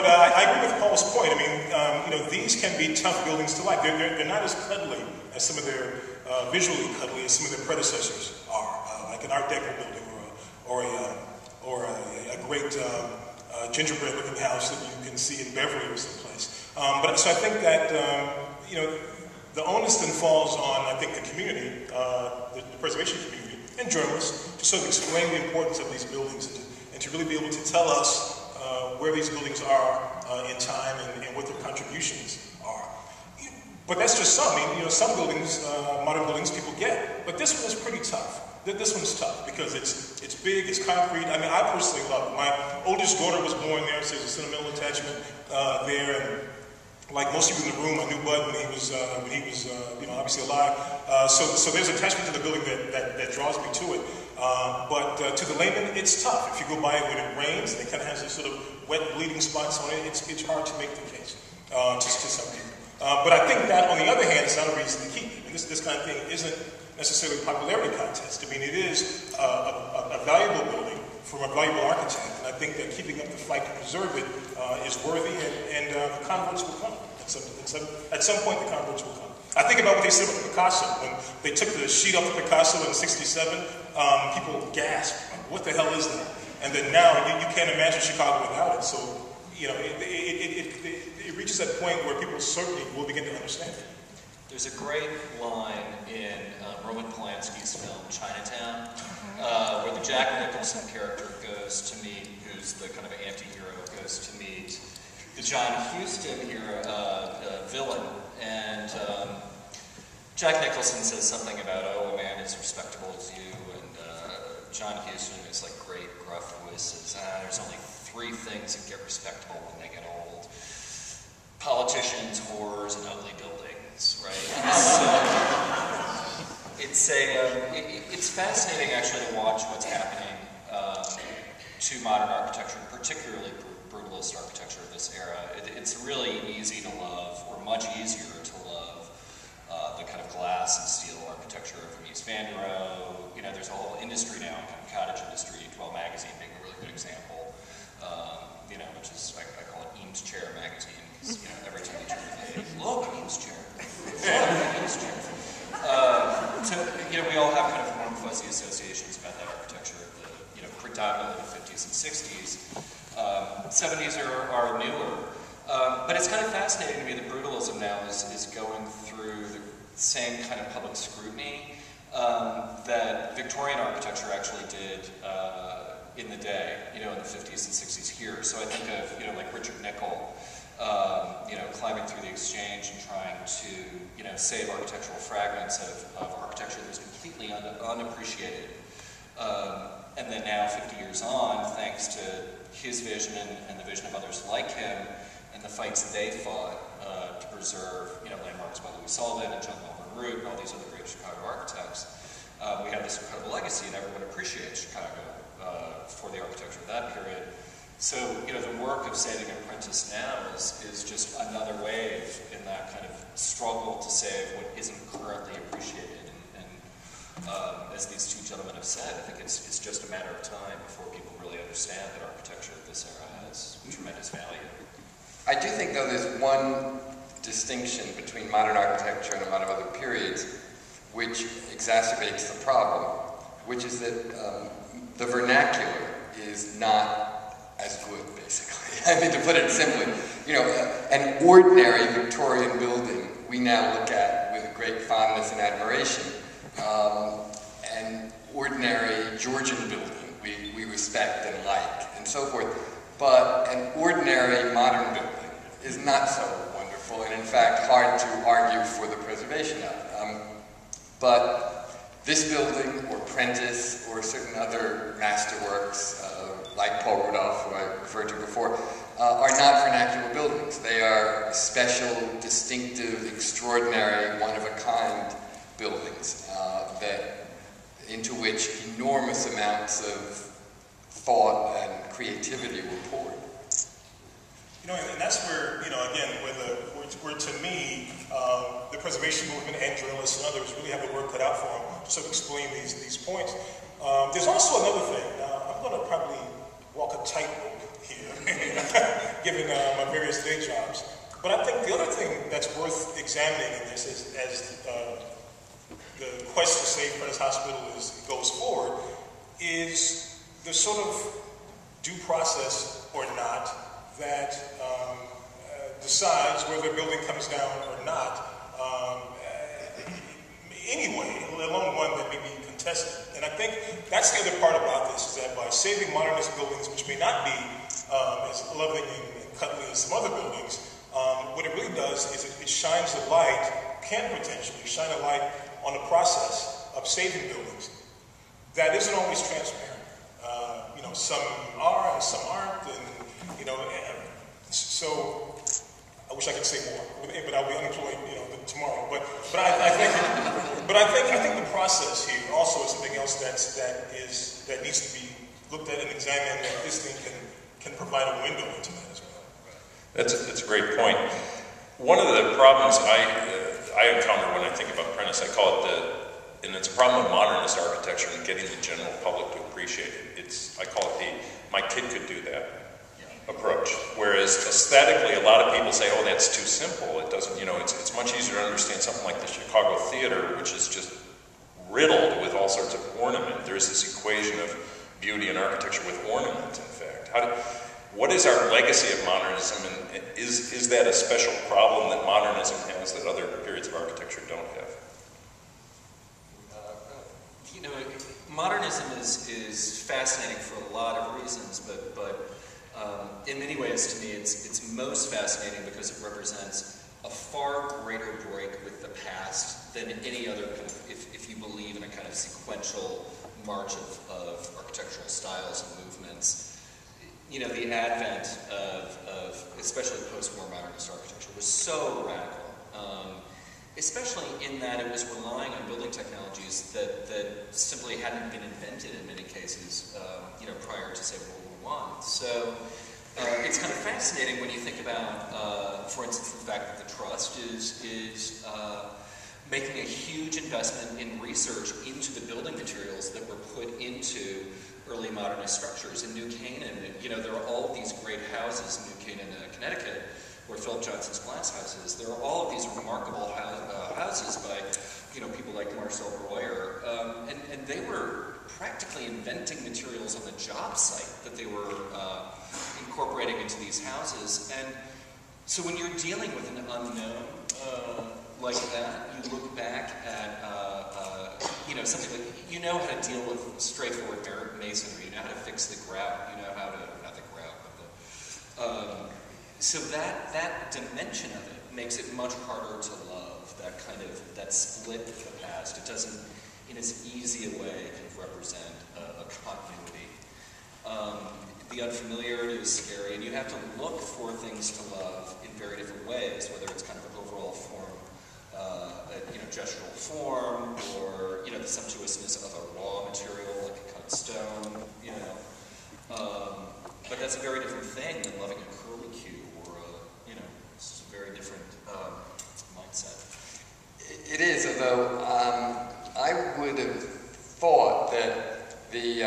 but I agree with Paul's point. I mean, you know, these can be tough buildings to like. They're not as cuddly as some of their, visually cuddly as some of their predecessors are, like an Art Deco building or a great gingerbread-looking house that you can see in Beverly or someplace. But so I think that, you know, the onus then falls on, I think, the community, the preservation community, and journalists to sort of explain the importance of these buildings and to really be able to tell us where these buildings are in time and what their contributions are. But that's just some. I mean, you know, some buildings, modern buildings, people get. But this one is pretty tough. This one's tough because it's big, it's concrete. I mean, I personally love it. My oldest daughter was born there, so there's a sentimental attachment there. And like most people in the room, I knew Bud when he was you know, obviously alive. So there's an attachment to the building that draws me to it. But to the layman, it's tough. If you go by it when it rains, and it kind of has this sort of wet, bleeding spots on it, it's hard to make the case to some people. But I think that, on the other hand, it's not a reason to keep it. And this kind of thing isn't necessarily a popularity contest. I mean, it is a valuable building from a valuable architect, and I think that keeping up the fight to preserve it is worthy, and the converts will come. At some point, the converts will come. I think about what they said with Picasso. When they took the sheet off of Picasso in '67, people gasped, what the hell is that? And then now, you can't imagine Chicago without it. So, you know, it reaches that point where people certainly will begin to understand it. There's a great line in Roman Polanski's film Chinatown, where the Jack Nicholson character goes to meet, who's the kind of anti-hero, goes to meet the John Huston villain, and Jack Nicholson says something about, oh, a man as respectable as you, and John Huston is like great gruff voice says, there's only 3 things that get respectable when they get old: politicians, whores, and ugly buildings, right? So it's fascinating actually to watch what's happening to modern architecture, particularly brutalist architecture of this era. It's really easy to love, or much easier to love, the kind of glass and steel architecture of Mies van der Rohe. You know, there's a whole industry now, kind of cottage industry, 12 magazine being a really good example. You know, which is, I call it Eames Chair magazine, because, you know, every time you turn the page, look, Eames Chair. Look, Eames Chair. So, you know, we all have kind of warm, fuzzy associations about that architecture, you know, predominantly the 50s and 60s. 70s are newer. But it's kind of fascinating to me that brutalism now is going through the same kind of public scrutiny that Victorian architecture actually did in the day, you know, in the 50s and 60s here. So I think of, you know, like Richard Nicol, you know, climbing through the Exchange and trying to, you know, save architectural fragments of architecture that was completely unappreciated. And then now, 50 years on, thanks to his vision and the vision of others like him, and the fights that they fought to preserve, you know, landmarks by Louis Sullivan and John Melvin Root and all these other great Chicago architects, we have this incredible legacy, and everyone appreciates Chicago for the architecture of that period. So, you know, the work of Saving Prentice now is just another wave in that kind of struggle to save what isn't currently appreciated. And as these 2 gentlemen have said, I think it's just a matter of time before people really understand that architecture of this era has tremendous value. I do think, though, there's one distinction between modern architecture and a lot of other periods which exacerbates the problem, which is that the vernacular is not as good, basically. I mean, to put it simply, you know, an ordinary Victorian building we now look at with great fondness and admiration. An ordinary Georgian building we respect and like, and so forth. But an ordinary modern building is not so wonderful, and in fact hard to argue for the preservation of. But this building, or Prentice, or certain other masterworks, like Paul Rudolph, who I referred to before, are not vernacular buildings. They are special, distinctive, extraordinary, one-of-a-kind buildings into which enormous amounts of thought and creativity were poured. You know, and that's where, you know, again, where to me, the preservation movement and journalists and others really have the work cut out for them to sort of explain these points. There's also another thing. Now, I'm going to probably walk a tightrope here. given my various day jobs. But I think the other thing that's worth examining in this is, as the quest to save Prentice Hospital goes forward, is the sort of due process or not that decides whether a building comes down or not anyway, let alone one that may be contested. And I think that's the other part about this, is that by saving modernist buildings, which may not be as loving and cuddly as some other buildings, what it really does is it shines a light, can potentially shine a light on the process of saving buildings. That isn't always transparent. Some are and some aren't, and so I wish I could say more, but I'll be unemployed, tomorrow. But I think the process here also is something else that needs to be looked at and examined, and this thing can provide a window into that as well. That's a great point. One of the problems I encounter when I think about Prentice, I call it and it's a problem with modernist architecture and getting the general public to appreciate it. I call it my kid could do that approach. Whereas aesthetically, a lot of people say, oh, that's too simple. It doesn't, it's much easier to understand something like the Chicago Theater, which is just riddled with all sorts of ornament. There's this equation of beauty and architecture with ornament, in fact. What is our legacy of modernism, and is that a special problem that modernism has that other periods of architecture don't have? Modernism is fascinating for a lot of reasons, but in many ways, to me, it's most fascinating because it represents a far greater break with the past than any other kind of, if you believe in a kind of sequential march of architectural styles and movements. The advent of especially post-war modernist architecture was so radical. Especially in that it was relying on building technologies that simply hadn't been invented in many cases, prior to, say, World War I. So it's kind of fascinating when you think about, for instance, the fact that the Trust is making a huge investment in research into the building materials that were put into early modernist structures. In New Canaan, there are all of these great houses in New Canaan, Connecticut, where Philip Johnson's glass houses. There are all of these remarkable houses by, people like Marcel Breuer, and they were practically inventing materials on the job site that they were incorporating into these houses. And so when you're dealing with an unknown like that, you look back at, something like, how to deal with straightforward masonry, you know how to fix the grout, not the grout, but so that dimension of it makes it much harder to love, that split with the past. It doesn't, in as easy a way, kind of represent a continuity. The unfamiliarity is scary, and you have to look for things to love in very different ways, whether it's kind of an overall form, gestural form, or, the sumptuousness of a raw material, like a cut stone, But that's a very different thing than loving a curlicue or it's a very different mindset. It is, although I would have thought that the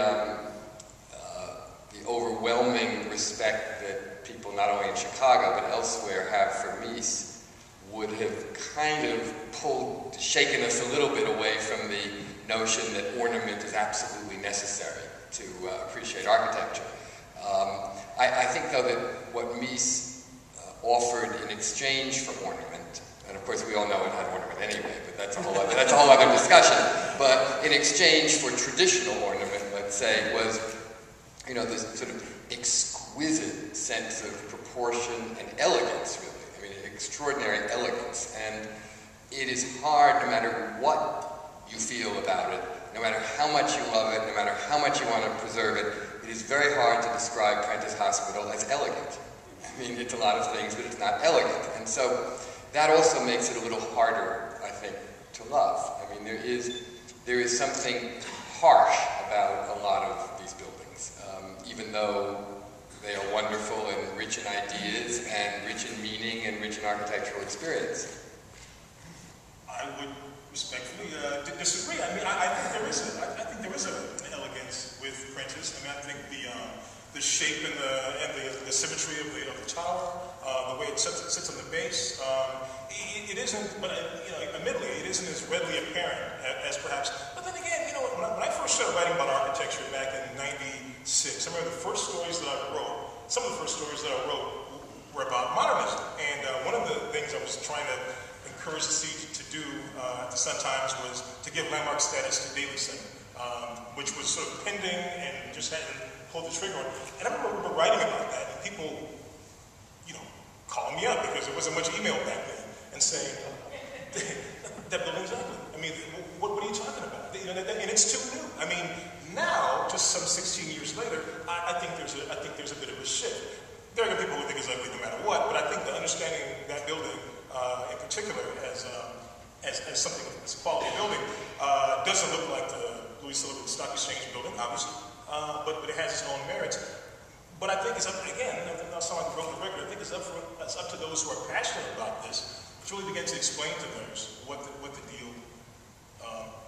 overwhelming respect that people not only in Chicago but elsewhere have for Weese would have kind of shaken us a little bit away from the notion that ornament is absolutely necessary to appreciate architecture. I think, though, that what Weese offered in exchange for ornament, and of course we all know it had ornament anyway, but that's a whole other discussion. But in exchange for traditional ornament, let's say, was this sort of exquisite sense of proportion and elegance, really. I mean, extraordinary elegance. And it is hard, no matter what you feel about it, no matter how much you love it, no matter how much you want to preserve it, it is very hard to describe Prentice Hospital as elegant. I mean, it's a lot of things, but it's not elegant. And so that also makes it a little harder, I think, to love. I mean, there is something harsh about a lot of these buildings, even though they are wonderful and rich in ideas and rich in meaning and rich in architectural experience. I would respectfully disagree. I mean, I think there is an elegance with Prentice. I mean, I think the shape and the symmetry of the tower, the way it sits on the base. It isn't, but admittedly, it isn't as readily apparent as perhaps. But then again, when I first started writing about architecture back in '96, I remember the first stories that I wrote. Some of the first stories that I wrote were about modernism, and one of the things I was trying to encourage the city to do at the Sun-Times was to give landmark status to Daly Center, which was sort of pending and just hadn't pulled the trigger on. And I remember writing about that, and people, calling me up because there wasn't much email back then, and saying, that building's ugly. I mean, what are you talking about? And it's too new. I mean, now, just some 16 years later, I think there's a bit of a shift. There are people who think it's ugly no matter what, but I think the understanding that building, in particular, as something as a quality building, doesn't look like the Louis Sullivan Stock Exchange building, obviously, but it has its own merits. But I think it's up, again, I'm not sounding like a broken record, I think it's up to those who are passionate about this to really begin to explain to theirs what the deal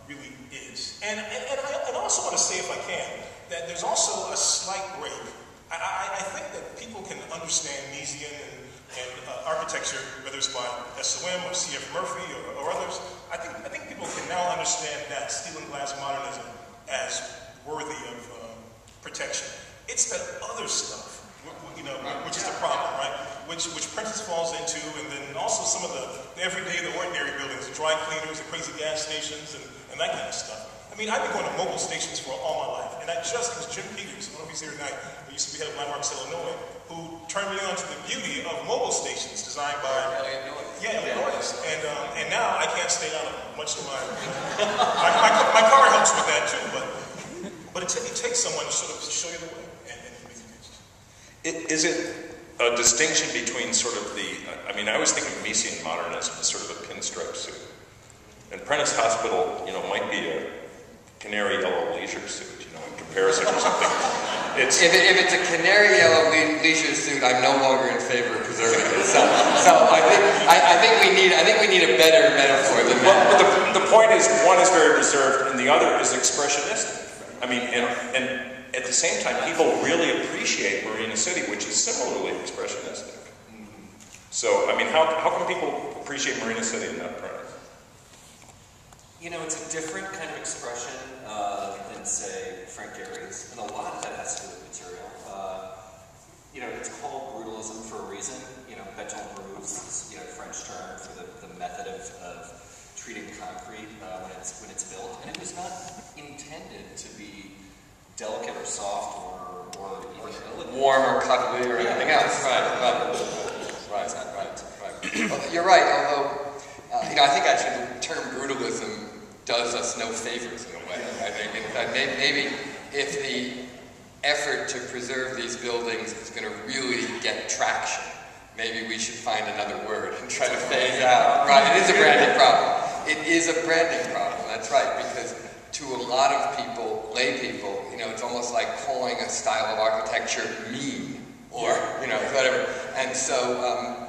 really is. And I also want to say, if I can, that there's also a slight break. I think that people can understand Miesian and architecture, whether it's by SOM or C.F. Murphy or others. I think people can now understand that steel and glass modernism as worthy of protection. It's that other stuff, which is the problem, right? Which Prentice falls into, and then also some of the everyday, the ordinary buildings, the dry cleaners, the crazy gas stations, and that kind of stuff. I mean, I've been going to mobile stations for all my life, and it was Jim Peters, I don't know if he's here tonight, who used to be head of Landmarks, Illinois, who turned me on to the beauty of mobile stations designed by Illinois. And now I can't stay out of them, much to my car helps with that too, but it takes someone to sort of show you the way and make the case. Is it a distinction between sort of I always think of Miesian modernism as sort of a pinstripe suit. And Prentice Hospital, might be a canary yellow leisure suit, in comparison or something. If it's a canary yellow leisure suit, I'm no longer in favor of preserving it. So I think we need a better metaphor than that. But the point is, one is very reserved, and the other is expressionistic. I mean, and at the same time, people really appreciate Marina City, which is similarly expressionistic. So, how can people appreciate Marina City and not Prentice? It's a different kind of expression than, say, Frank Gehry's, and a lot of that has to do with material. It's called brutalism for a reason. Beton brut is French term for the method of treating concrete when it's built, and it was not intended to be delicate or soft or even elegant. Warm or cuddly or anything else. Right. Well, you're right, although I think actually the term brutalism does us no favors in a way. I think in fact maybe if the effort to preserve these buildings is going to really get traction, maybe we should find another word and try to phase out. Right, it is a branding problem. It is a branding problem, that's right, because to a lot of people, lay people, it's almost like calling a style of architecture mean, or, whatever. And so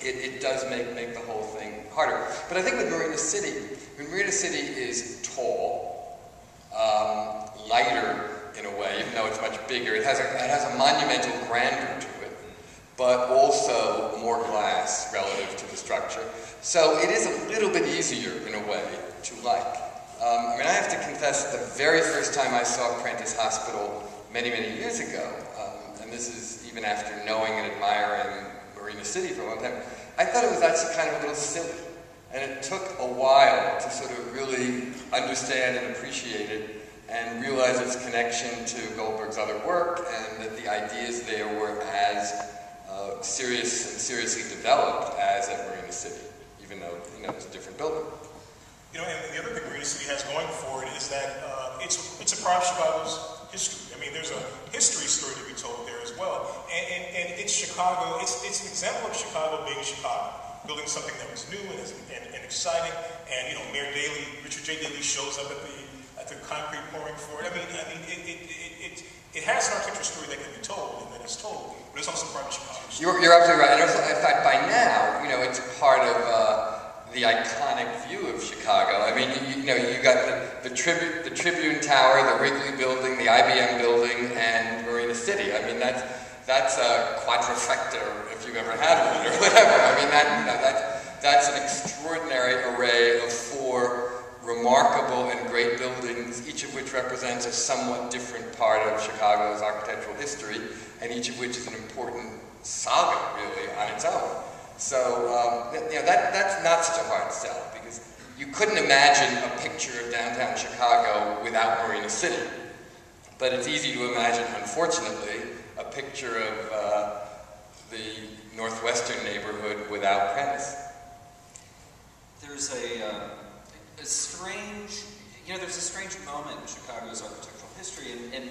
it does make the whole thing harder. But I think with Marina City is tall, lighter in a way, even though it's much bigger. It has a monumental grandeur to it, but also more glass relative to the structure. So it is a little bit easier in a way to like. I have to confess, the very first time I saw Prentice Hospital many, many years ago, and this is even after knowing and admiring Marina City for a long time, I thought it was actually kind of a little silly. And it took a while to sort of really understand and appreciate it and realize its connection to Goldberg's other work, and that the ideas there were as serious and seriously developed as at Marina City, even though it's a different building. And the other thing Marina City has going for it is that it's a part of Chicago's history. There's a history story to be told there as well. And it's Chicago, it's an example of Chicago being Chicago, building something that was new and exciting. And, Mayor Daley, Richard J. Daley shows up at the concrete pouring for it. It has an architectural story that can be told and that is told, but it's also part of Chicago's story. You're absolutely right. And also, in fact, by now, it's part of the iconic view of Chicago. You got the Tribune Tower, the Wrigley Building, the IBM Building, and Marina City. that's a quadrifecta, if you've ever had one, or whatever. I mean, that's an extraordinary array of 4 remarkable and great buildings, each of which represents a somewhat different part of Chicago's architectural history, and each of which is an important saga, really, on its own. So, that's not such a hard sell, because you couldn't imagine a picture of downtown Chicago without Marina City. But it's easy to imagine, unfortunately, a picture of the northwestern neighborhood without Prentice. There's a strange, there's a strange moment in Chicago's architectural history, and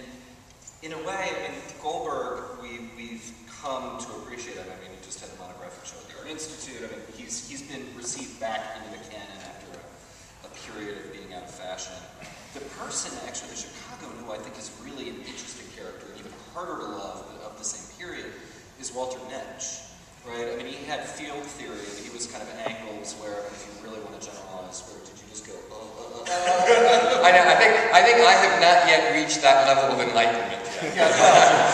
in a way, I mean, Goldberg, we've come to appreciate him. I mean, he just had a monographic show at the Art Institute. I mean, he's been received back into the canon after a period of being out of fashion. The person, actually, in Chicago, who I think is really an interesting character, even harder to love of the same period, is Walter Netsch, right? I mean, he had field theory, and he was kind of angles where, if you really want to generalize, where did you just go, I know, I think I have not yet reached that level of enlightenment yet.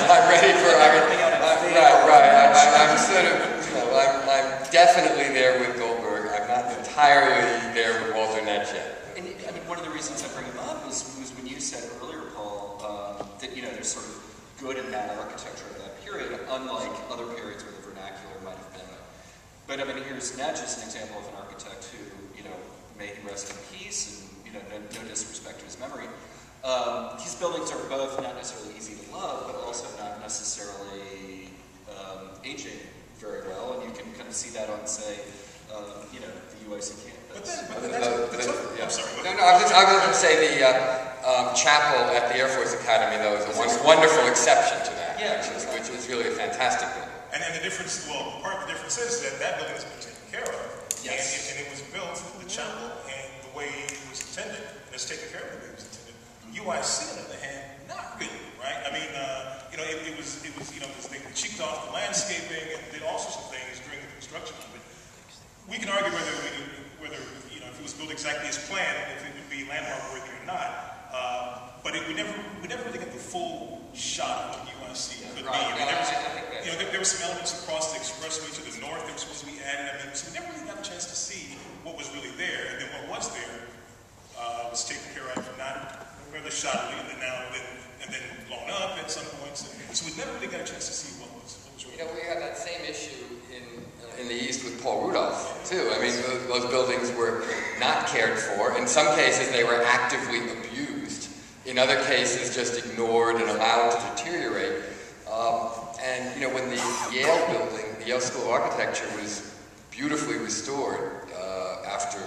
I'm ready for, I'm sort of, I'm definitely there with Goldberg. I'm not entirely there with Walter Netsch yet. And I mean, one of the reasons I bring him up was when you said earlier, Paul, that there's sort of good and bad architecture of that period, unlike other periods where the vernacular might have been. But I mean, here's Netsch as an example of an architect who, may he rest in peace, and no disrespect to his memory. His buildings are both not necessarily easy to love, but also not necessarily aging very well, and you can kind of see that on, say, the UIC campus. I'm sorry. No, I was going to say the chapel at the Air Force Academy, though, is a wonderful exception to that, which is really a fantastic building. And the difference, part of the difference is that building has been taken care of. Yes. And it was built, the chapel, and the way it was intended, and it's taken care of the way it was intended. UIC, on the other hand, not really, right? I mean, it was they cheeked off the landscaping and did all sorts of things during the construction of it. We can argue whether if it was built exactly as planned, if it would be landmark worthy or not. But we never really got the full shot of what UIC could be. I mean, there were some elements across the expressway to the north that were supposed to be added. I mean, so we never really got a chance to see what was really there, and then what was there was taken care of, not rather shoddily, and then blown up at some points. So we never really got a chance to see what was really there. We had that same issue in the East with Paul Rudolph, too. I mean, those buildings were not cared for. In some cases, they were actively abused. In other cases, just ignored and allowed to deteriorate. And, when the Yale building, the Yale School of Architecture, was beautifully restored after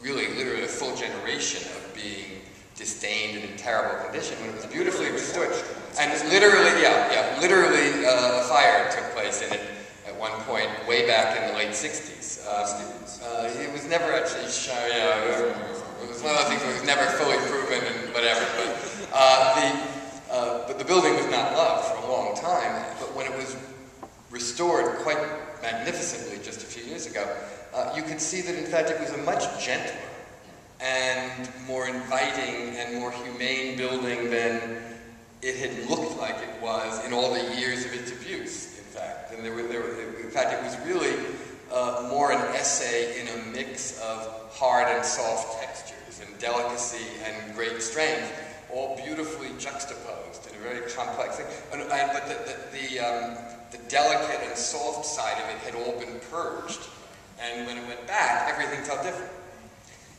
really, literally a full generation of being disdained and in terrible condition, when it was beautifully restored. And literally, a fire took place in it at one point, way back in the late 60s. It was never actually shown, it was one of those things that was never fully proven and whatever, but the building was not loved for a long time. But when it was restored quite magnificently just a few years ago, you could see that in fact it was a much gentler and more inviting and more humane building than it had looked like it was in all the years of its abuse, in fact. And in fact, it was really more an essay in a mix of hard and soft textures and delicacy and great strength, all beautifully juxtaposed in a very complex thing. But the delicate and soft side of it had all been purged. And when it went back, everything felt different.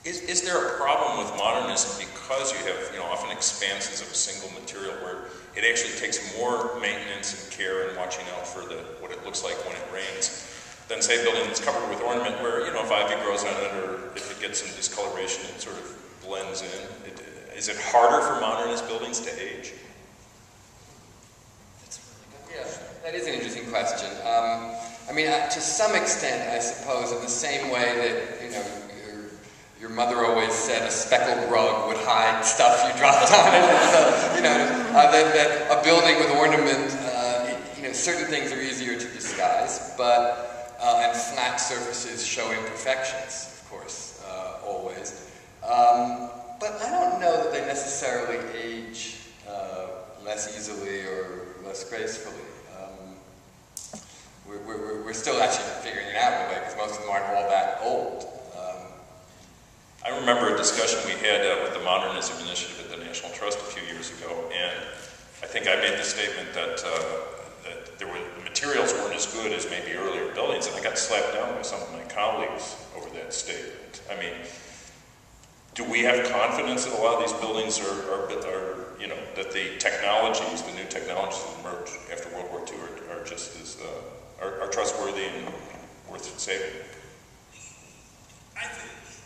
Is there a problem with modernism because you have, often expanses of a single material where it actually takes more maintenance and care and watching out for what it looks like when it rains than, say, a building that's covered with ornament where, if ivy grows on it or if it gets some discoloration, it sort of blends in? Is it harder for modernist buildings to age? That's a really good question. Yeah, that is an interesting question. To some extent, I suppose, in the same way that, your mother always said a speckled rug would hide stuff you dropped on it. That a building with ornament, certain things are easier to disguise, and flat surfaces show imperfections, of course, always. But I don't know that they necessarily age less easily or less gracefully. We're still actually figuring it out in a way, because most of them aren't all that old. I remember a discussion we had with the Modernism Initiative at the National Trust a few years ago, and I think I made the statement that that the materials weren't as good as maybe earlier buildings, and I got slapped down by some of my colleagues over that statement. I mean, do we have confidence that a lot of these buildings are you know, that the technologies, the new technologies that emerged after World War II are just as are trustworthy and worth saving?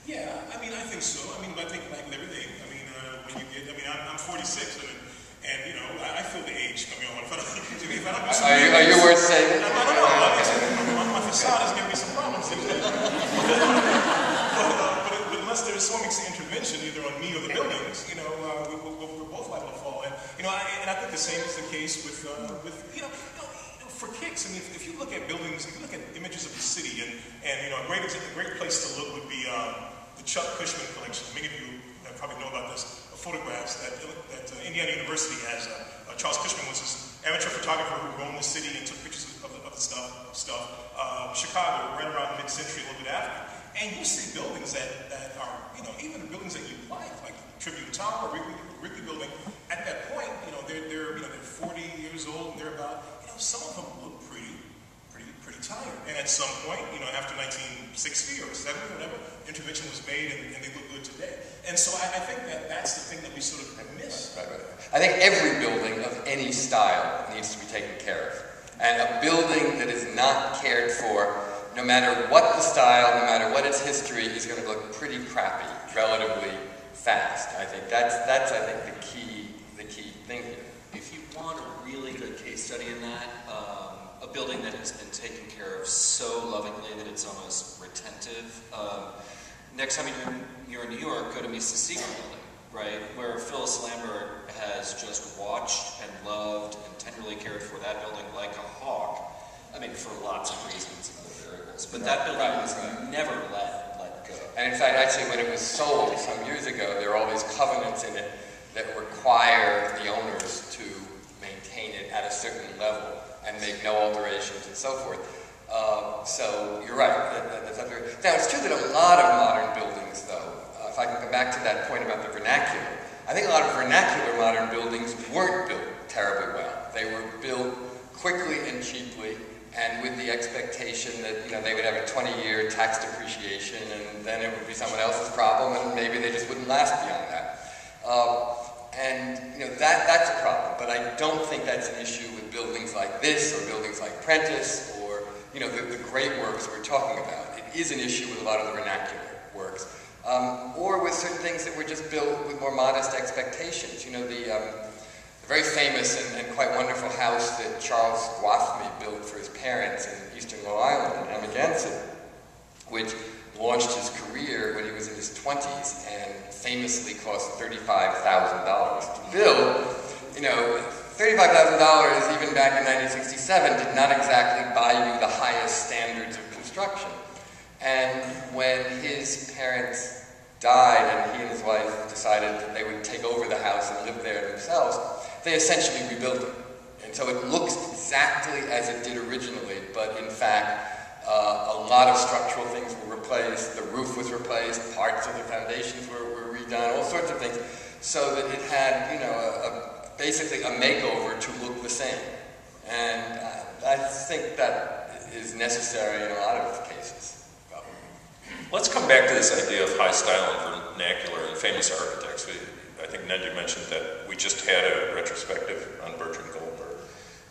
Yeah, I mean, I think so. I mean, I think like with everything, I mean, when you get, I mean, I'm 46, and you know, I feel the age coming on. If I don't do something, are you worth saving? No. My facade is giving me some problems. But unless there's some intervention, either on me or the buildings, you know, we're both liable to fall. And you know, and I think the same is the case with you know, for kicks. I mean, if you look at buildings, if you look at images of the city, and you know, a great place to look would be the Chuck Cushman collection. Many of you probably know about this. Photographs that Indiana University has. Charles Cushman was this amateur photographer who roamed the city and took pictures of the stuff. Chicago, right around mid-century, a little bit after. And you see buildings that are, you know, even buildings that you like Tribune Tower, Wrigley Building. At that point, you know, they're 40 years old, and they're about, you know, some of them look pretty tired. And at some point, you know, after 1960 or 70 or whatever, intervention was made, and they look good today. And so I think that's the thing that we sort of miss. Right. I think every building of any style needs to be taken care of. And a building that is not cared for, no matter what the style, no matter what its history, is going to look pretty crappy relatively fast. I think that's I think the key thing here. If you want a really good case study in that, a building that has been taken care of so lovingly that it's almost retentive. Next time you're in New York, go to Mises Secret Building, right? Where Phyllis Lambert has just watched and loved and tenderly cared for that building like a hawk. I mean, for lots of reasons and other variables. But that building was never let go. And in fact, actually, when it was sold some years ago, there are all these covenants in it that require the owners to maintain it at a certain level and make no alterations and so forth. So you're right. Now, it's true that a lot of modern buildings, though, if I can come back to that point about the vernacular, I think a lot of vernacular modern buildings weren't built terribly well. They were built quickly and cheaply, and with the expectation that, you know, they would have a 20-year tax depreciation, and then it would be someone else's problem, and maybe they just wouldn't last beyond that. And you know, that's a problem, but I don't think that's an issue with buildings like this, or buildings like Prentice, or you know, the great works we're talking about. It is an issue with a lot of the vernacular works, or with certain things that were just built with more modest expectations. You know, the very famous and quite wonderful house that Charles Guathmy built for his parents in eastern Long Island, in Amagansett, which launched his career when he was in his 20s and famously cost $35,000 to build. You know, $35,000 even back in 1967 did not exactly buy you the highest standards of construction. And when his parents died and he and his wife decided that they would take over the house and live there themselves, they essentially rebuilt it. And so it looks exactly as it did originally, but in fact, a lot of structural things were replaced, the roof was replaced, parts of the foundations were redone, all sorts of things, so that it had, you know, basically a makeover to look the same. And I think that is necessary in a lot of cases. Let's come back to this idea of high style and vernacular and famous architects. I think Ned, you mentioned that we just had a retrospective on Bertrand Goldberger.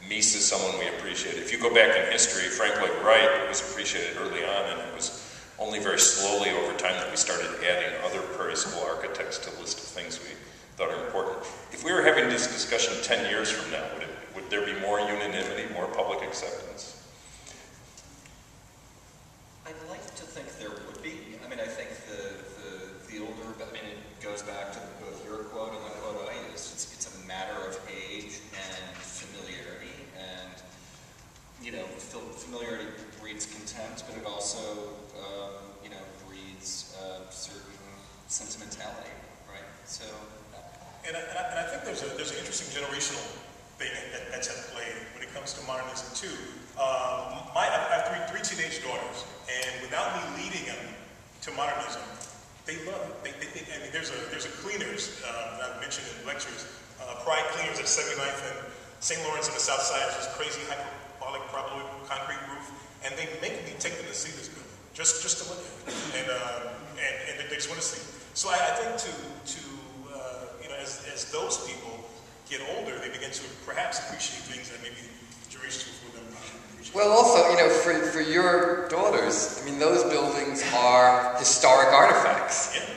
Mies is someone we appreciate. If you go back in history, Frank Lloyd Wright was appreciated early on, and it was only very slowly over time that we started adding other Prairie School architects to the list of things we thought are important. If we were having this discussion 10 years from now, would there be more unanimity, more public acceptance? I'd like to think there would be. I mean, I think the older, I mean, it goes back to both your quote and the quote I used. It's a matter of age and familiarity, and you know, familiarity breeds contempt, but it also, you know, breeds certain sentimentality, right? So. And I think there's an interesting generational thing that's at play when it comes to modernism too. I have three teenage daughters, and without me leading them to modernism, they love it. I mean, there's a cleaners that I've mentioned in lectures, Pride Cleaners at 79th and St. Lawrence on the south side has this crazy hyperbolic paraboloid concrete roof, and they make me take them to see this building just to look at it, and they just want to see it. So I think as those people get older, they begin to perhaps appreciate things that maybe generations before them appreciate. Well, also, for your daughters, I mean, those buildings are historic artifacts. Yeah.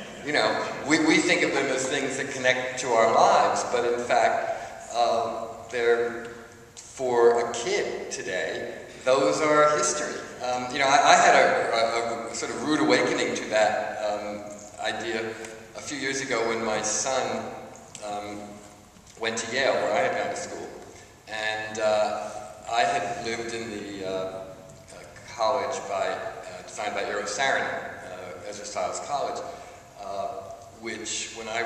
We think of them as things that connect to our lives, but in fact, they're, for a kid today, those are history. I had a sort of rude awakening to that idea a few years ago when my son went to Yale, where I had gone to school, and I had lived in the college designed by Eero Saarinen, Ezra Stiles College, which, when I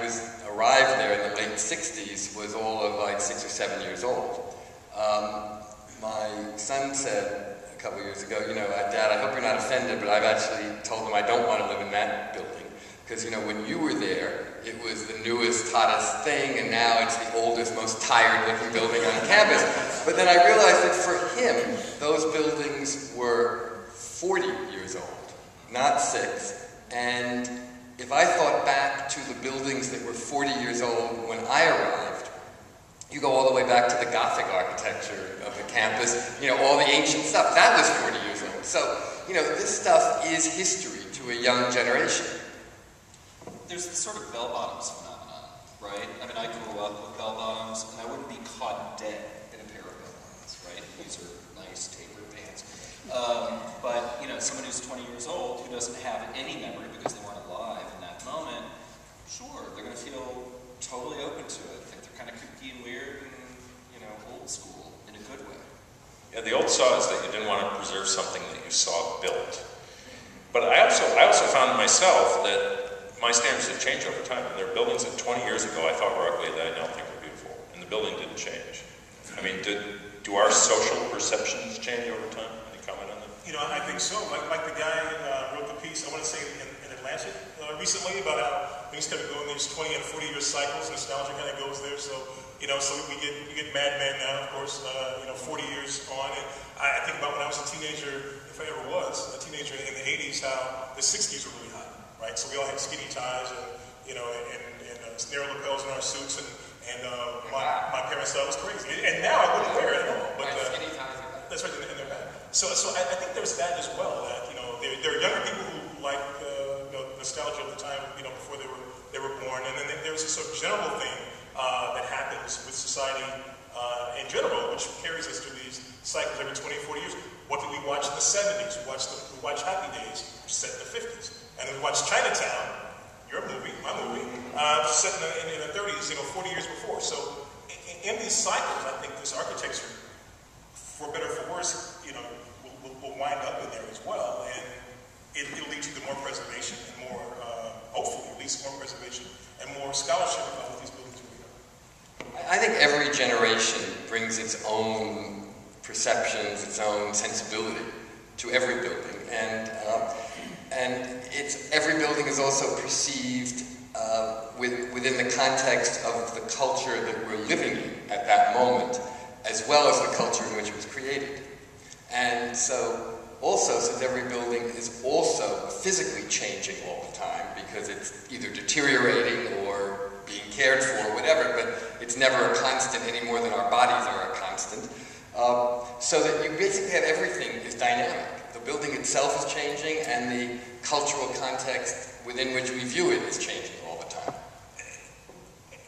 arrived there in the late 60s, was all of like 6 or 7 years old. My son said a couple years ago, Dad, I hope you're not offended, but I've actually told him I don't want to live in that building. Because, when you were there, it was the newest, hottest thing, and now it's the oldest, most tired-looking building on campus. But then I realized that for him, those buildings were 40 years old, not 6. And if I thought back to the buildings that were 40 years old when I arrived, you go all the way back to the Gothic architecture of the campus, all the ancient stuff. That was 40 years old. So, this stuff is history to a young generation. There's this sort of bell-bottoms phenomenon, right? I mean, I grew up with bell-bottoms, and I wouldn't be caught dead in a pair of bell-bottoms, right? These are nice, tapered pants. But, someone who's 20 years old who doesn't have any memory because they weren't alive in that moment, sure, they're going to feel totally open to it. Think they're kind of kooky and weird and, old school in a good way. Yeah, the old saw is that you didn't want to preserve something that you saw built. But I also found myself that my standards have changed over time. And there are buildings that 20 years ago I thought were ugly that I now think are beautiful. And the building didn't change. I mean, do our social perceptions change over time? Any comment on that? I think so. Like the guy wrote the piece, I want to say in Atlantic recently, about how things kind of go in these 20 and 40 year cycles. Nostalgia kind of goes there. So, so we get Mad Men now, of course, 40 years on. And I think about when I was a teenager, if I ever was a teenager in the 80s, how the 60s were really hot. Right, so we all had skinny ties and narrow lapels in our suits, and my parents thought it was crazy. And now I wouldn't wear it at all. But skinny ties. That's right, in their back. So I think there's that as well. That there are younger people who like nostalgia of the time before they were born, and then there's this sort of general thing that happens with society in general, which carries us through these cycles every 20, 40 years. What did we watch in the 70s? We watched Happy Days, which is set in the 50s. And then we watched Chinatown, your movie, my movie, set in the 30s, 40 years before. So in these cycles, I think this architecture, for better or for worse, will wind up in there as well. And it'll lead you to more preservation and more, hopefully, at least more preservation and more scholarship about what these buildings will be. I think every generation brings its own perceptions, its own sensibility to every building. And every building is also perceived within the context of the culture that we're living in at that moment, as well as the culture in which it was created. And so, also, since every building is also physically changing all the time, because it's either deteriorating or being cared for or whatever, but it's never a constant any more than our bodies are a constant, so that you basically have everything is dynamic. The building itself is changing, and the cultural context within which we view it is changing all the time.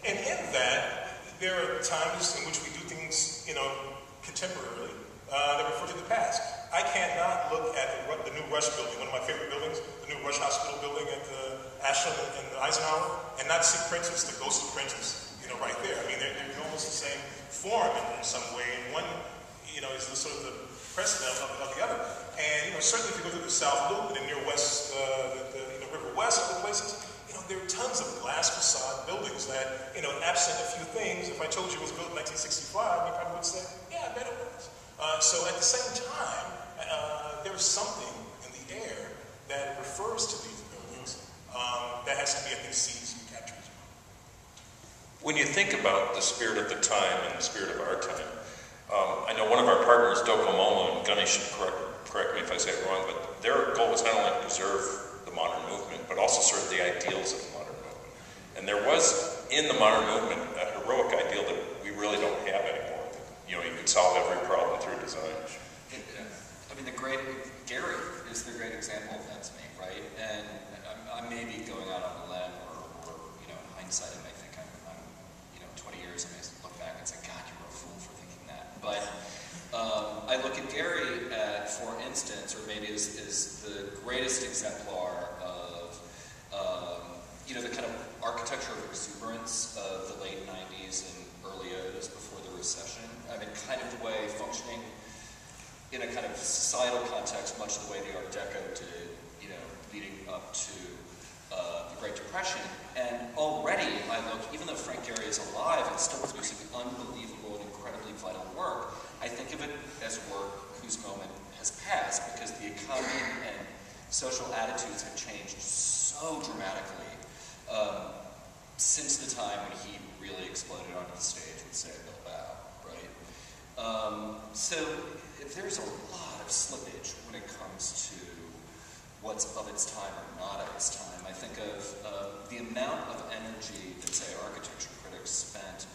And in that, there are times in which we do things, contemporarily, that refer to the past. I cannot look at the new Rush building, one of my favorite buildings, the new Rush Hospital building at Ashland and Eisenhower, and not see Prentice, the ghost of Prentice, right there. I mean, they're almost the same form in some way, and one, is the sort of the precedent of the other. And certainly if you go through the South Loop and near West, the River West, other places, there are tons of glass facade buildings that, absent a few things, if I told you it was built in 1965, you probably would say, yeah, I bet it was. So at the same time, there's something in the air that refers to these buildings that has to be, I think, seized and captured as well. When you think about the spirit of the time and the spirit of our time, I know one of our partners, Docomomo, and Gunny should correct me if I say it wrong, but their goal was not only to preserve the modern movement, but also sort of the ideals of the modern movement. And there was, in the modern movement, a heroic ideal that we really don't have anymore. You could solve every problem through design. I mean, Gary is the great example of that to me, right? And I may be going out on a limb, or in hindsight, I may think I'm 20 years, I may look back and say, God, you were a fool for thinking that. But I look at Gary, for instance, or maybe is the greatest exemplar of, the kind of architecture of exuberance of the late 90s and early 80s before the recession. I mean, kind of the way functioning in a kind of societal context, much the way the Art Deco did, leading up to the Great Depression. And already I look, even though Frank Gehry is alive and still producing unbelievable and incredibly vital work, I think of it as work whose moment has passed because the economy and social attitudes have changed so dramatically since the time when he really exploded onto the stage with Say Bilbao, right? So there's a lot of slippage when it comes to what's of its time or not of its time. I think of the amount of energy that, say, architecture critics spent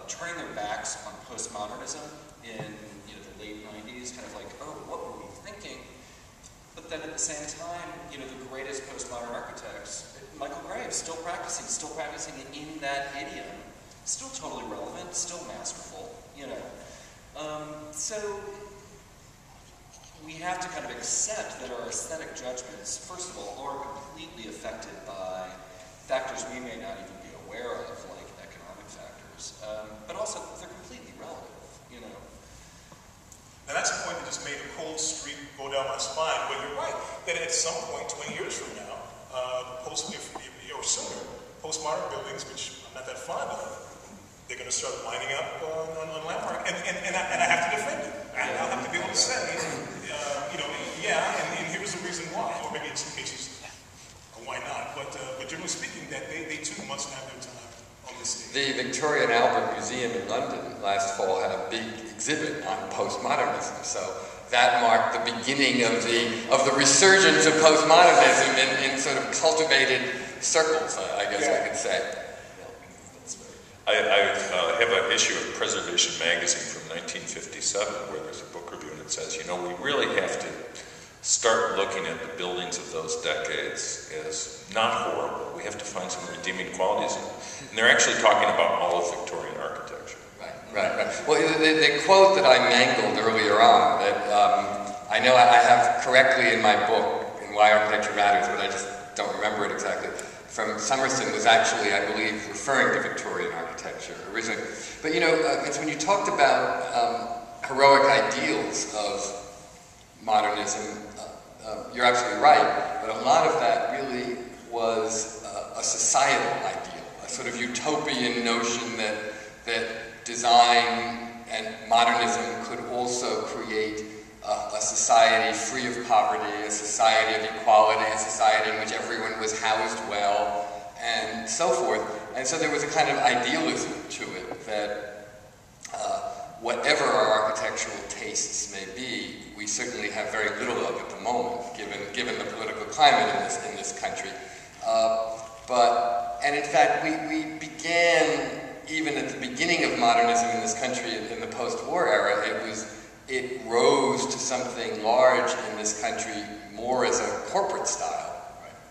turning their backs on postmodernism in the late 90s, kind of like, oh, what were we thinking? But then at the same time, the greatest postmodern architects, Michael Graves, still practicing in that idiom, still totally relevant, still masterful, So we have to kind of accept that our aesthetic judgments, first of all, are completely affected by factors we may not even be aware of, like economic factors, but also they're completely relative, And that's a point that just made a cold streak go down my spine. But you're right, that at some point, 20 years from now, or sooner, postmodern buildings, which I'm not that fond of, they're going to start lining up on Landmark. And I have to defend it. I'll have to be able to say, and here's the reason why. Or maybe in some cases, why not? But generally speaking, that they too must have their time on this stage. The Victoria and Albert Museum in London last fall had a big exhibit on postmodernism. So that marked the beginning of the resurgence of postmodernism in sort of cultivated circles, I guess I could say. I have an issue of Preservation Magazine from 1957 where there's a book review and it says, we really have to start looking at the buildings of those decades as not horrible. We have to find some redeeming qualities in them. And they're actually talking about all of Victorian architecture. Right. Well, the quote that I mangled earlier on, that I know I have correctly in my book, in Why Architecture Matters, but I just don't remember it exactly, from Summerson was actually, I believe, referring to Victorian architecture originally. But it's when you talked about heroic ideals of modernism, you're absolutely right, but a lot of that really was a societal ideal, a sort of utopian notion that design and modernism could also create a society free of poverty, a society of equality, a society in which everyone was housed well, and so forth. And so there was a kind of idealism to it that whatever our architectural tastes may be, we certainly have very little of at the moment, given the political climate in this country. And in fact, we began, even at the beginning of modernism in this country in the post-war era, it rose to something large in this country more as a corporate style,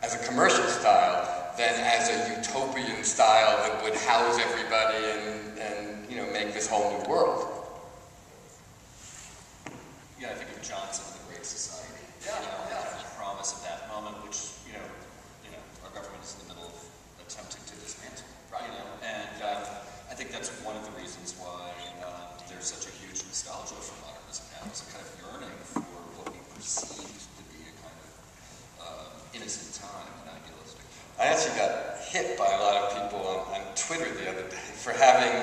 as a commercial style, than as a utopian style that would house everybody and make this whole new world. Yeah, I think of Johnson, The Great Society. The promise of that moment, which our government is in the middle of attempting to dismantle. Right. And I think that's one of the reasons why there's such a huge nostalgia for modernism now. It's a kind of yearning for what we perceive to be a kind of innocent time and ideal I actually got hit by a lot of people on Twitter the other day for having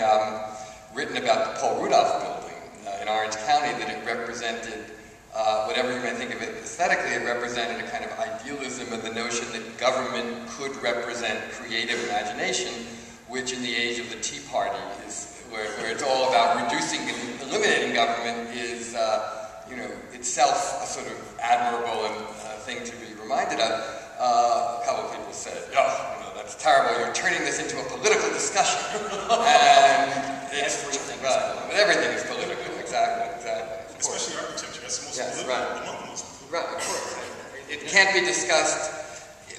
written about the Paul Rudolph building in Orange County, that it represented, whatever you may think of it aesthetically, it represented a kind of idealism of the notion that government could represent creative imagination, which in the age of the Tea Party is where it's all about reducing and eliminating government is, itself a sort of admirable thing to be reminded of. A couple of people said, that's terrible, you're turning this into a political discussion. And everything is political, exactly. Especially architecture, that's the most political, among the most political. Right, of course. It can't be discussed,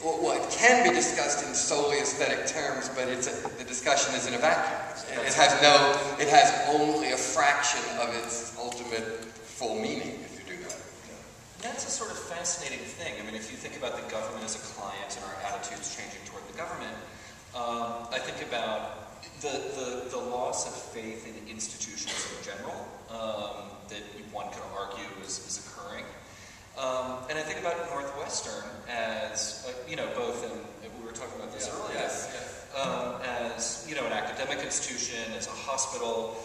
well, it can be discussed in solely aesthetic terms, but the discussion is in a vacuum. It has only a fraction of its ultimate full meaning, if you do that. That's a sort of fascinating thing. I mean, if you think about the government as a client and our attitudes changing toward the government, I think about the loss of faith in institutions in general that one could argue is occurring. And I think about Northwestern as, both, and we were talking about this earlier, as, an academic institution, as a hospital,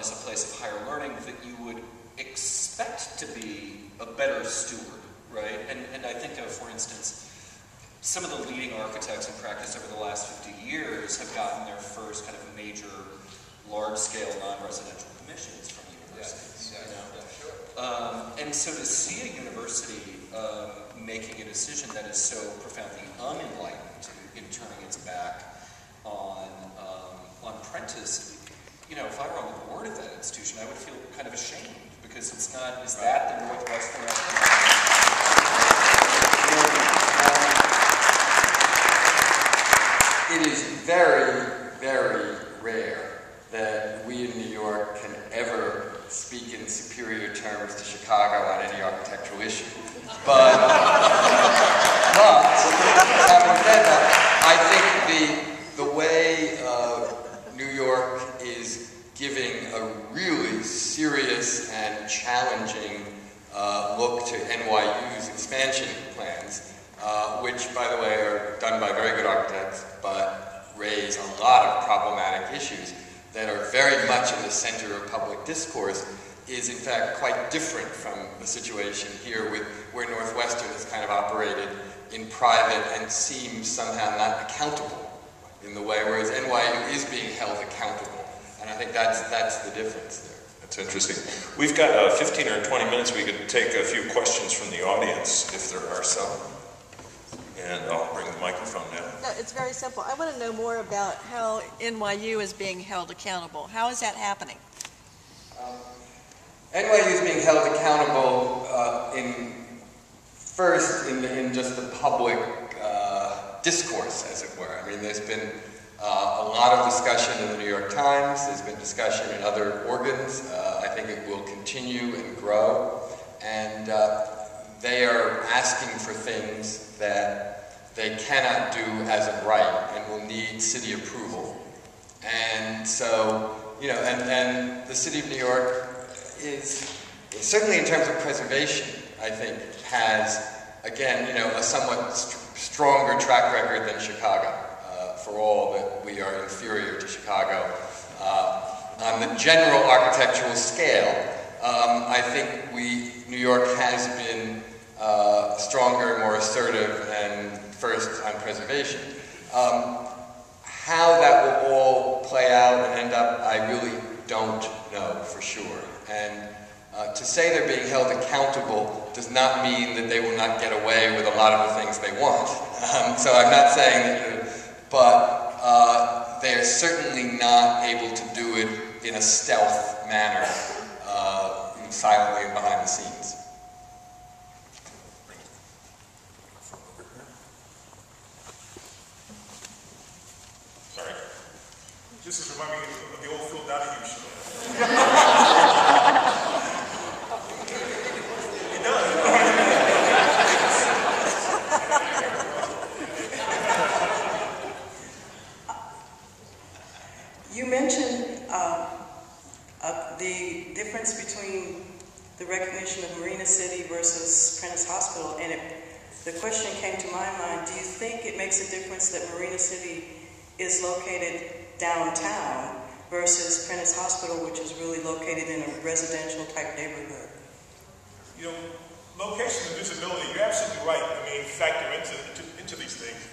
as a place of higher learning that you would expect to be a better steward, right? And I think of, for instance, some of the leading architects in practice over the last 50 years have gotten their first kind of major, large-scale, non-residential commissions from universities. And so to see a university making a decision that is so profoundly unenlightened in turning its back on Prentice, if I were on the board of that institution, I would feel kind of ashamed, because it's not, is that the Northwestern It is very, very rare that we in New York can ever speak in superior terms to Chicago on any architectural issue. But having said that, I think the way New York is giving a really serious and challenging look to NYU's expansion plans, which, by the way, are done by very good architects, but raise a lot of problematic issues that are very much in the center of public discourse, is in fact quite different from the situation here where Northwestern has kind of operated in private and seems somehow not accountable in the way, whereas NYU is being held accountable. And I think that's the difference there. That's interesting. We've got 15 or 20 minutes. We could take a few questions from the audience, if there are some. And I'll bring the microphone down. No, it's very simple. I want to know more about how NYU is being held accountable. How is that happening? NYU is being held accountable in just the public discourse, as it were. I mean, there's been a lot of discussion in the New York Times. There's been discussion in other organs. I think it will continue and grow. And they are asking for things that they cannot do as of right and will need city approval. And so, and the city of New York is, certainly in terms of preservation, I think, has, again, a somewhat stronger track record than Chicago, for all that we are inferior to Chicago. On the general architectural scale, I think New York has been stronger, more assertive, and first on preservation. How that will all play out and end up, I really don't know for sure. And to say they're being held accountable does not mean that they will not get away with a lot of the things they want. So I'm not saying that, but they are certainly not able to do it in a stealth manner, silently and behind the scenes. Sorry. This is reminding me of the old Phil Donahue show. It does. You mentioned the difference between the recognition of Marina City versus Prentice Hospital, and the question came to my mind, do you think it makes a difference that Marina City is located downtown versus Prentice Hospital, which is really located in a residential type neighborhood? You know, location and visibility, you're absolutely right. I mean, factor into these things.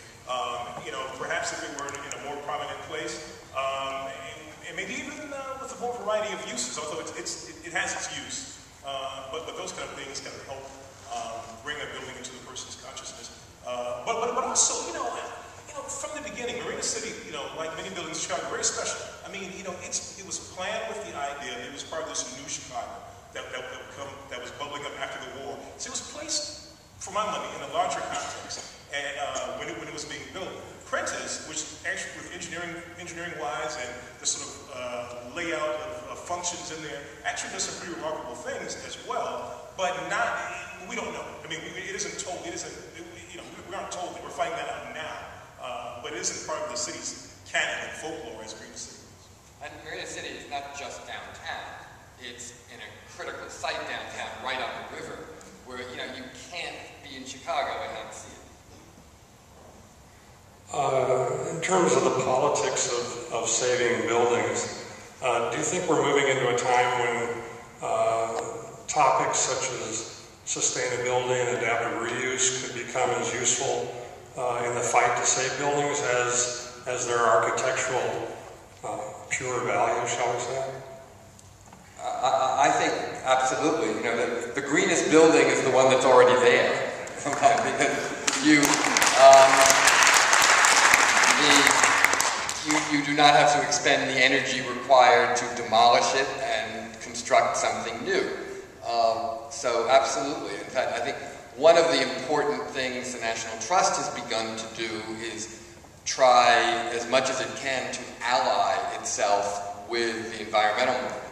You know, perhaps if it were in a more prominent place, and maybe even with a more variety of uses, although it has its use. But those kind of things kind of help bring a building into the person's consciousness. But also, you know, from the beginning, Marina City, you know, like many buildings in Chicago, very special. I mean, you know, it was planned with the idea that it was part of this new Chicago that was bubbling up after the war. So it was placed, for my money, in a larger context. And when it was being built, Prentice, which actually, with engineering-wise and the sort of layout of functions in there, actually does some pretty remarkable things as well. But we don't know. I mean, it isn't told. You know, we aren't told that. We're finding that out now. But it isn't part of the city's canon and folklore as Marina City is. And Marina City is not just downtown. It's in a critical site downtown, right on the river, where, you know, you can't be in Chicago and not see it. In terms of the politics of saving buildings, do you think we're moving into a time when topics such as sustainability and adaptive reuse could become as useful in the fight to save buildings as their architectural pure value, shall we say? I think absolutely. You know, the greenest building is the one that's already there. Because you do not have to expend the energy required to demolish it and construct something new. So absolutely. In fact, I think one of the important things the National Trust has begun to do is try as much as it can to ally itself with the environmental movement,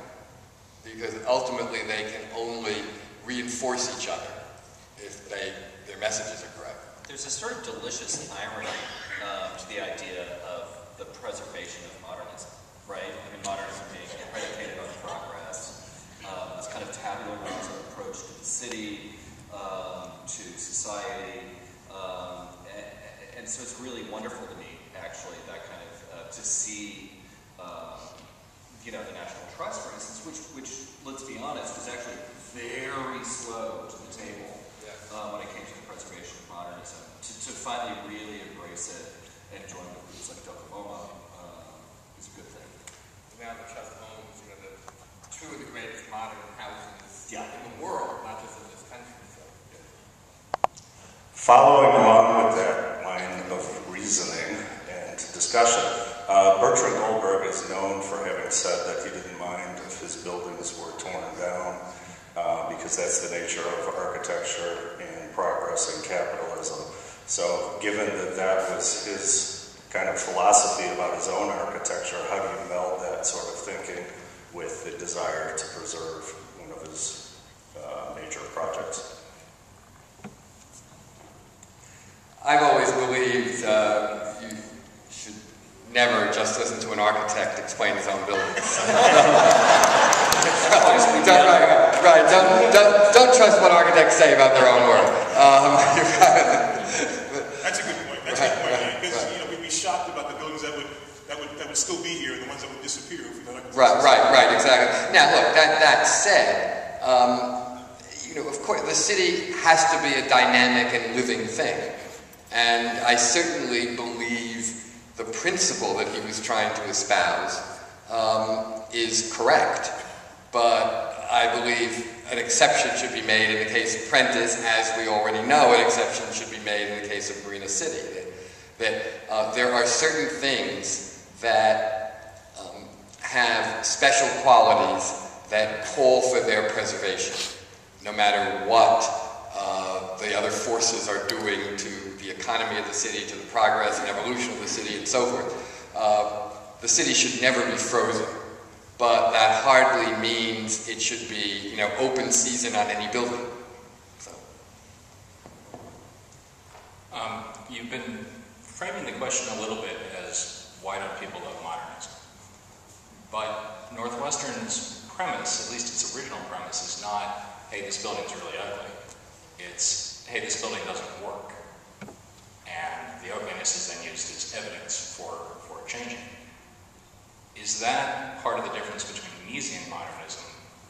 because ultimately they can only reinforce each other if their messages are correct. There's a sort of delicious irony to the idea of the preservation of modernism, right? I mean, modernism being predicated on progress, this kind of tabula rasa approach to the city, to society, and so it's really wonderful to me, actually, that kind of, to see, you know, the National Trust, for instance, which, let's be honest, was actually very slow to the table when it came to the preservation of modernism. To finally really embrace it and join with groups like Docomomo is a good thing. Now the Trust owns, you know, two of the greatest modern houses in the world, not just in this country. So, Following along with that line of reasoning and discussion, Bertrand Goldberger is known for having said that he didn't mind if his buildings were torn down because that's the nature of architecture and progress and capitalism. So given that that was his kind of philosophy about his own architecture, how do you meld that sort of thinking with the desire to preserve one of his major projects? I've always believed you should never just listen to an architect explain his own buildings. Don't trust what architects say about their own work. That's a good point. That's a good point. Because you know, we'd be shocked about the buildings that would still be here, and the ones that would disappear if we don't. Right, exactly. Now, look. That said, you know, of course, the city has to be a dynamic and living thing. And I certainly believe the principle that he was trying to espouse is correct. But I believe an exception should be made in the case of Prentice, as we already know an exception should be made in the case of Marina City. That there are certain things that have special qualities that call for their preservation, no matter what the other forces are doing to the economy of the city, to the progress and evolution of the city, and so forth. The city should never be frozen, but that hardly means it should be, you know, open season on any building. So. You've been framing the question a little bit as why don't people love modernism? But Northwestern's premise, at least its original premise, is not, hey, this building's really ugly. It's hey, this building doesn't work. And the ugliness is then used as evidence for changing. Is that part of the difference between Miesian modernism,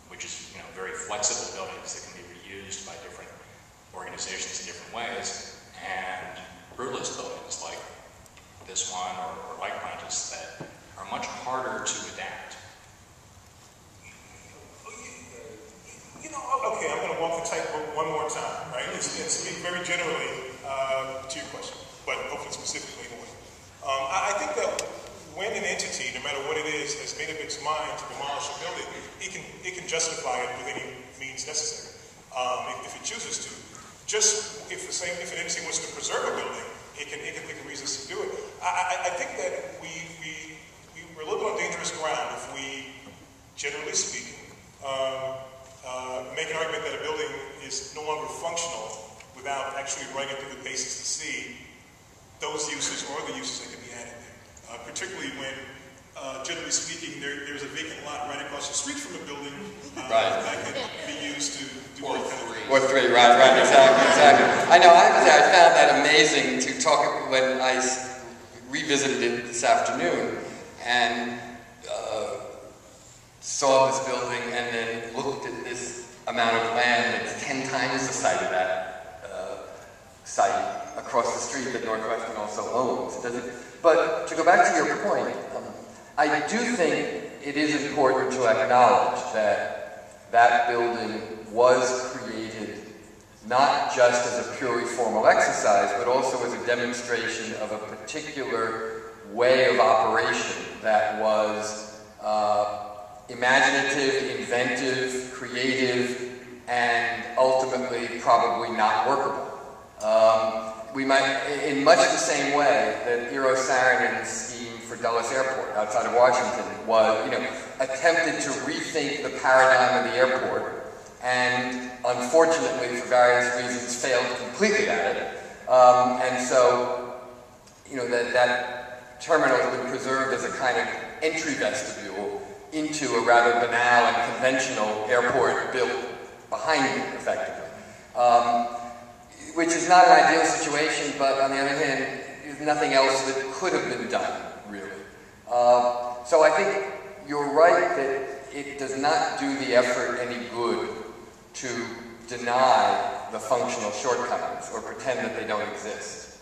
which is very flexible buildings that can be reused by different organizations in different ways, and brutalist buildings like this one or like Prentice that are much harder to adapt? Okay, I'm going to walk the tightrope one more time, right? And speak very generally to your question, but hopefully specifically to one. I think that when an entity, no matter what it is, has made up its mind to demolish a building, it can justify it with any means necessary, if it chooses to. Just if an entity wants to preserve a building, it can think of reasons to do it. I think that we're a little bit on dangerous ground if we, generally speaking, make an argument that a building is no longer functional without actually running it through the paces to see those uses or the uses that can be added there. Particularly when, generally speaking, there's a vacant lot right across the street from a building that can be used to do all kind of things. Or three, right, exactly. I know, I found that amazing to talk when I revisited it this afternoon and saw this building and then looked at this amount of land that's 10 times the site of that site across the street that Northwestern also owns. But to go back to your point, I do think it is important to acknowledge that that building was created not just as a purely formal exercise, but also as a demonstration of a particular way of operation that was imaginative, inventive, creative, and ultimately probably not workable. We might, in much the same way that Eero Saarinen's scheme for Dulles Airport outside of Washington was, attempted to rethink the paradigm of the airport, and unfortunately, for various reasons, failed completely at it. And so, that terminal has been preserved as a kind of entry vestibule into a rather banal and conventional airport built behind it, effectively. Which is not an ideal situation, but on the other hand, there's nothing else that could have been done, really. So I think you're right that it does not do the effort any good to deny the functional shortcomings or pretend that they don't exist.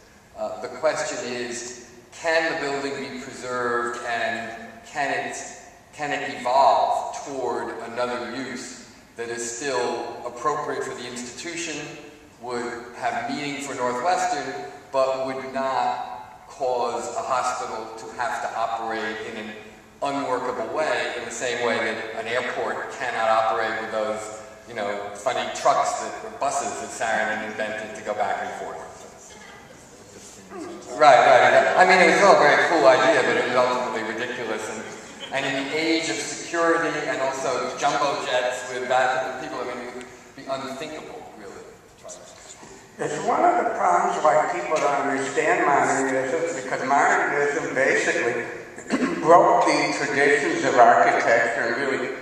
The question is, can the building be preserved and can it evolve toward another use that is still appropriate for the institution, would have meaning for Northwestern, but would not cause a hospital to have to operate in an unworkable way, in the same way that an airport cannot operate with those, funny trucks or buses that Saarinen invented to go back and forth. Right. I mean, it was all a very cool idea, but it was ultimately ridiculous. And in the age of security and also jumbo jets with that people, it would be unthinkable, really. It's one of the problems why people don't understand modernism, because modernism basically broke the traditions of architecture and really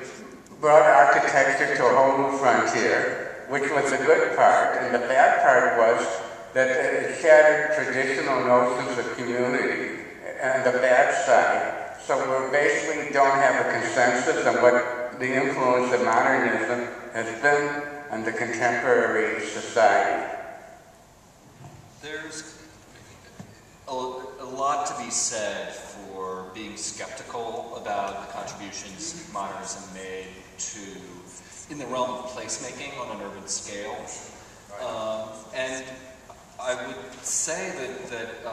brought architecture to a whole new frontier, which was the good part. And the bad part was that it shattered traditional notions of community and the bad side. So we basically don't have a consensus on what the influence of modernism has been on the contemporary society. There's a lot to be said for being skeptical about the contributions modernism made in the realm of placemaking on an urban scale. And I would say that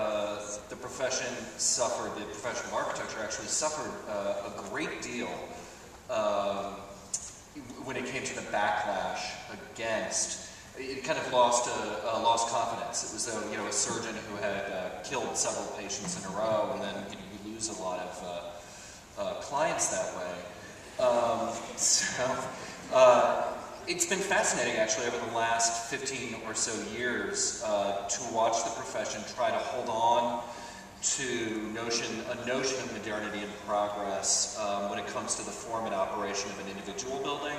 the profession of architecture actually suffered a great deal when it came to the backlash against. It kind of lost confidence. It was though a surgeon who had killed several patients in a row, and then you lose a lot of clients that way. It's been fascinating, actually, over the last 15 or so years to watch the profession try to hold on to a notion of modernity and progress when it comes to the form and operation of an individual building,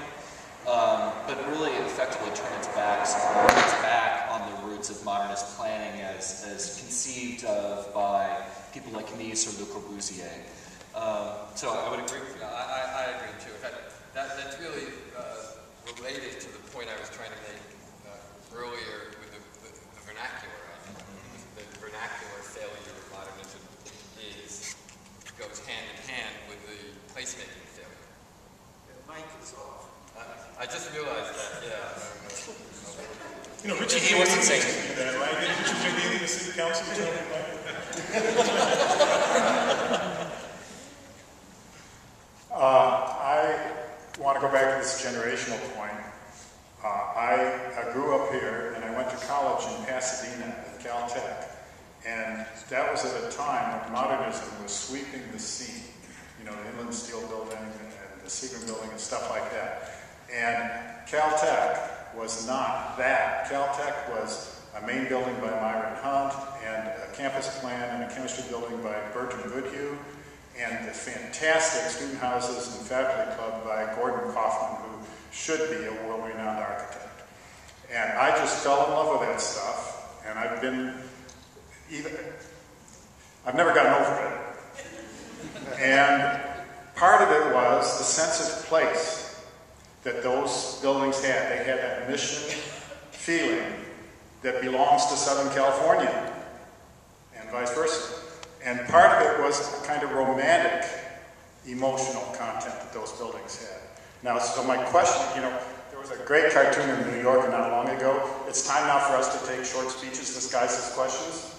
but really effectively turn its back on the words, of modernist planning as conceived of by people like Nice or Le Corbusier. So I would agree with you. I agree too. In fact, that's really related to the point I was trying to make earlier with the vernacular. The vernacular failure of modernism goes hand in hand with the placemaking failure. The mic is off. I just realized that, yeah. You know, Richard he wasn't saying that, right? Didn't Richard Giannini, the city council, tell him that? I want to go back to this generational point. I grew up here and I went to college in Pasadena at Caltech, and that was at a time when modernism was sweeping the scene. You know, the Inland Steel Building and the Seagram Building and stuff like that. And Caltech was not that. Caltech was a main building by Myron Hunt and a campus plan and a chemistry building by Bertram Goodhue, and the fantastic student houses and faculty club by Gordon Kaufman, who should be a world-renowned architect. And I just fell in love with that stuff, and I've never gotten over it. And part of it was the sense of place that those buildings had. They had that mission feeling that belongs to Southern California, and vice versa. And part of it was a kind of romantic, emotional content that those buildings had. Now, so my question, you know, there was a great cartoon in New York not long ago. It's time now for us to take short speeches disguised as questions.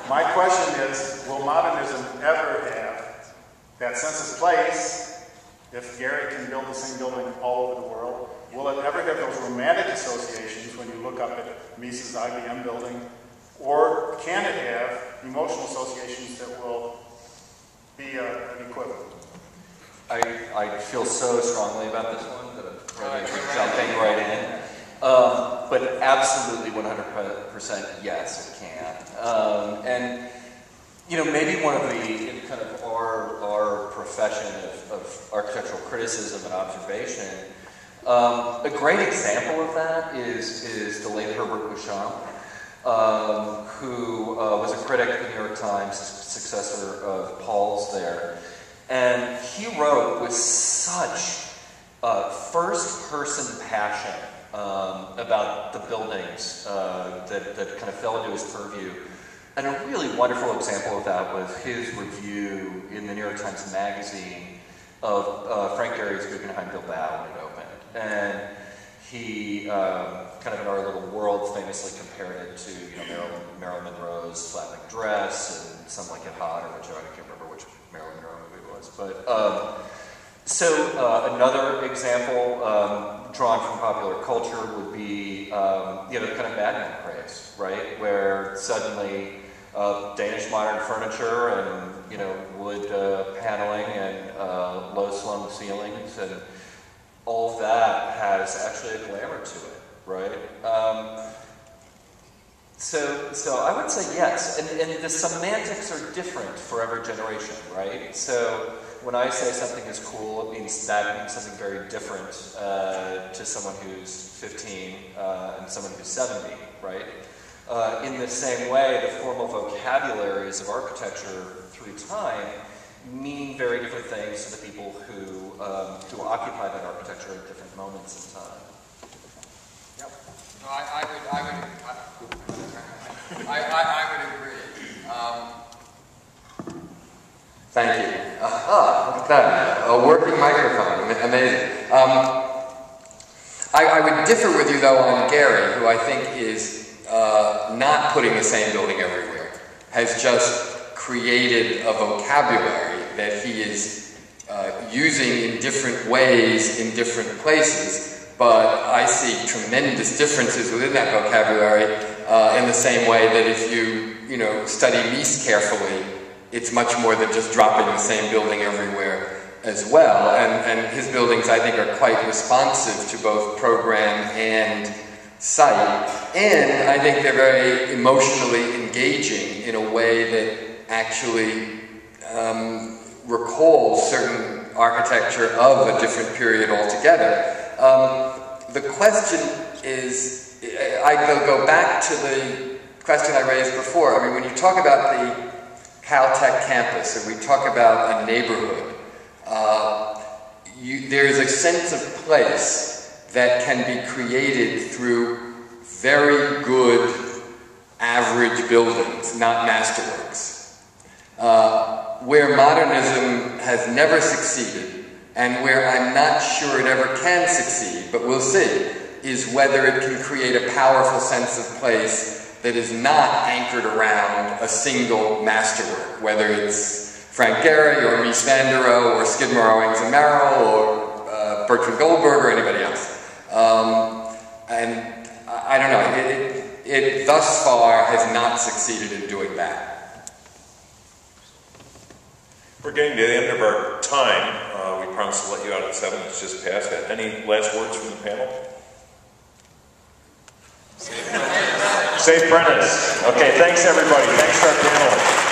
My question is, will modernism ever have that sense of place if Gary can build the same building all over the world? Will it ever have those romantic associations when you look up at Mises' IBM building? Or can it have emotional associations that will be an equivalent? I feel so strongly about this one that I'm ready to jumping right in. But absolutely 100% yes, it can. And, you know, maybe one of the, in kind of our profession of architectural criticism and observation, a great example of that is the late Herbert Beauchamp, who was a critic at the New York Times, successor of Paul's there. And he wrote with such first-person passion about the buildings that kind of fell into his purview. And a really wonderful example of that was his review in the New York Times Magazine of Frank Gehry's Guggenheim Bilbao when it opened. And he, kind of in our little world, famously compared it to, you know, Marilyn Monroe's flapping dress and Some Like It Hot, or which I can't remember which Marilyn Monroe movie it was. But so another example drawn from popular culture would be, you know, the kind of Mad Men craze, right? Where suddenly Danish modern furniture and, you know, wood paneling and low slung ceilings and all of that has actually a glamour to it, right? So I would say yes, and the semantics are different for every generation, right? So when I say something is cool, it means something very different to someone who's 15 and someone who's 70, right? In the same way, the formal vocabularies of architecture through time mean very different things to the people who occupy that architecture at different moments in time. Yep. No, I would agree. Thank you. Look at that. A working microphone. Amazing. I would differ with you, though, on Gehry, who I think is not putting the same building everywhere, has just created a vocabulary that he is using in different ways in different places, but I see tremendous differences within that vocabulary in the same way that if you know, study Mies carefully, it's much more than just dropping the same building everywhere as well. And his buildings, I think, are quite responsive to both program and site. And I think they're very emotionally engaging in a way that actually recalls certain architecture of a different period altogether. The question is, I go back to the question I raised before. I mean, when you talk about the Caltech campus, and we talk about a neighborhood, there's a sense of place that can be created through very good average buildings, not masterworks. Where modernism has never succeeded, and where I'm not sure it ever can succeed, but we'll see, is whether it can create a powerful sense of place that is not anchored around a single masterwork, whether it's Frank Gehry or Mies van der Rohe or Skidmore, Owings and Merrill or Bertrand Goldberger or anybody else. And I don't know, it thus far has not succeeded in doing that. We're getting to the end of our time. We promised to let you out at 7. It's just past that. Any last words from the panel? Save Prentice. Okay, thanks everybody. Thanks to our panelists.